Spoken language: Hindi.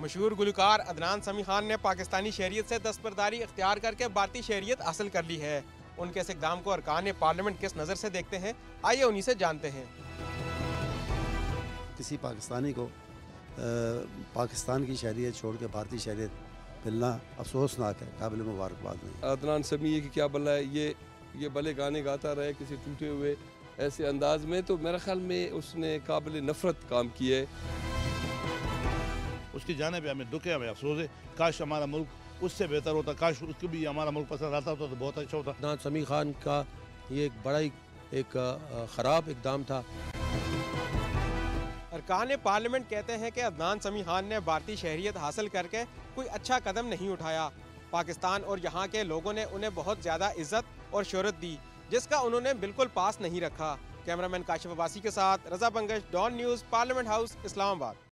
मशहूर गुलकार अदनान समी खान ने पाकिस्तानी शहरियत से दस्तबरदारी इख्तियार करके भारतीय शहरियत हासिल कर ली है। उनके इस इक़दाम को अरकान पार्लियामेंट किस नज़र से देखते हैं, आइए उन्हीं से जानते हैं। किसी पाकिस्तानी को पाकिस्तान की शहरियत छोड़ के भारतीय शहरियत मिलना अफसोसनाक है, काबिल मुबारकबाद नहीं। अदनान समी की क्या भला है, ये भले गाने गाता रहे किसी टूटे हुए ऐसे अंदाज में, तो मेरे ख्याल में उसने काबिल नफरत काम किया है। उसकी जाने पे हमें दुख है, हमें अफसोस है। काश हमारा मुल्क उससे बेहतर होता, काश उसको भी हमारा मुल्क पसंद आता तो बहुत अच्छा होता। अदनान समी खान का ये एक बड़ा ही ख़राब इक़दाम था। अरकान पार्लियामेंट कहते हैं कि अदनान समी खान ने भारतीय शहरियत हासिल करके कोई अच्छा कदम नहीं उठाया। पाकिस्तान और यहाँ के लोगों ने उन्हें बहुत ज़्यादा इज्जत और शोहरत दी, जिसका उन्होंने बिल्कुल पास नहीं रखा। कैमरामैन काशिफ अब्बासी के साथ Raza Bangash, Dawn news, parliament house, Islamabad.